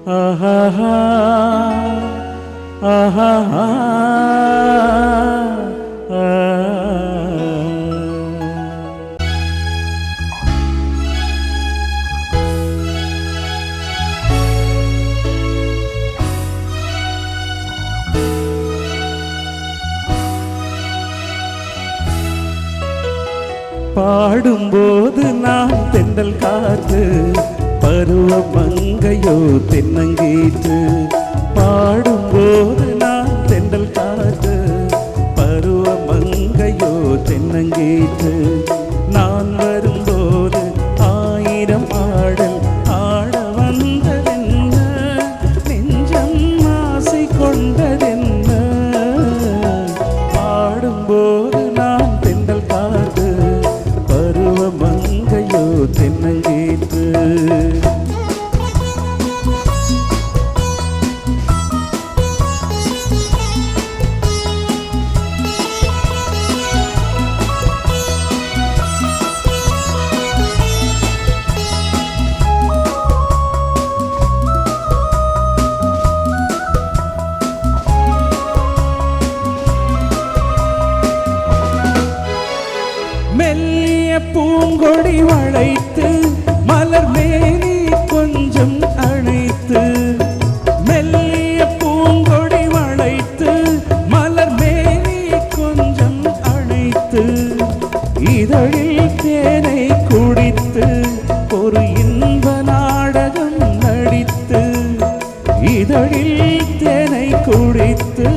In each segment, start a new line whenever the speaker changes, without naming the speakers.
ஆஹா ஆஹா பாடும்போது நான் தென்றல் காற்று பருவ மங்கையோ தென்னங்கீற்று. பாடும்போது நான் தென்றல் காற்று பருவ மங்கையோ தென்னங்கீற்று. நான் வரும்போது ஆயிரம் ஆடல் ஆட வந்ததென்ன, நெஞ்சம் ஆசை கொண்டதென்ன. பாடும்போது நான் தென்றல் காற்று பருவ மங்கையோ தென்னங்கீற்று. மெல்லிய பூங்கொடி வளைத்து மலர் மேனி கொஞ்சம் அணைத்து. மெல்லிய பூங்கொடி வளைத்து மலர் மேனி கொஞ்சம் அணைத்து. இதழில் தேனை குடித்து ஒரு இன்ப நாடகம் நடித்து. இதழில் தேனை குடித்து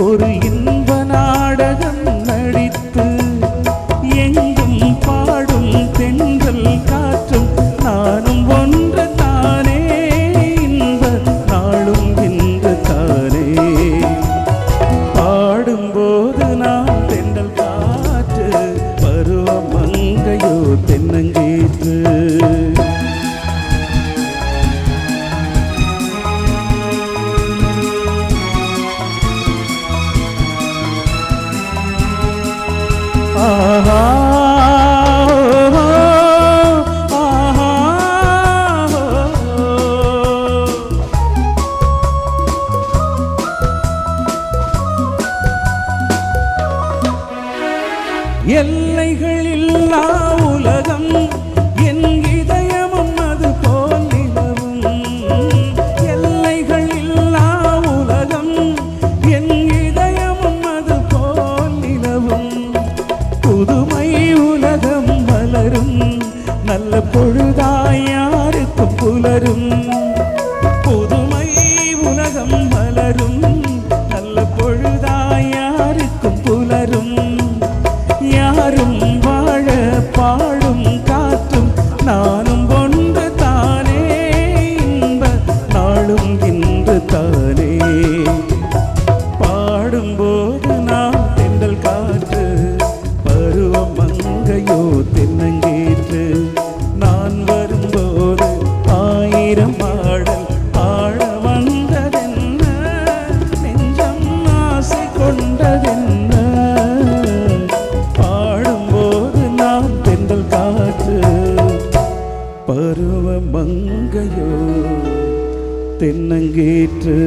ஒரு இன்ப நாடகம் நடித்து. எங்கும் பாடும் தென்றல் காற்றும் நானும் ஒன்று தானே, இன்ப நாளும் இன்று தானே. பாடும்போது நான் தென்றல் காற்று பருவ மங்கையோ தென்னங்கீற்று. ஆஹா ஆஹா எல்லைகள் இல்லா உலகம் என் இதயமும் அது போல் நிலவும். எல்லைகள் இல்லா உலகம் என் இதயமும் அது போல் நிலவும். புதுமை உலகம் மலரும் நல்ல பொழுதாய் யாருக்கும் புலரும். புதுமை உலகம் மலரும் நல்ல பொழுதாய் யாருக்கும் புலரும். யாரும் வாழ பாடும் காற்றும் நானும் ஒன்று தானே, இன்ப நாளும் இன்று தானே. பாடும்போது நான் தென்றல் காற்று பருவ மங்கையோ தென்னங்கீற்று. நான் வரும்போது ஆயிரம் ஆடல் ஆட வந்ததென்ன, நெஞ்சம் ஆசை கொண்டதென்ன. பாடும்போது நான் தென்றல் காற்று பருவ மங்கையோ தென்னங்கீற்று.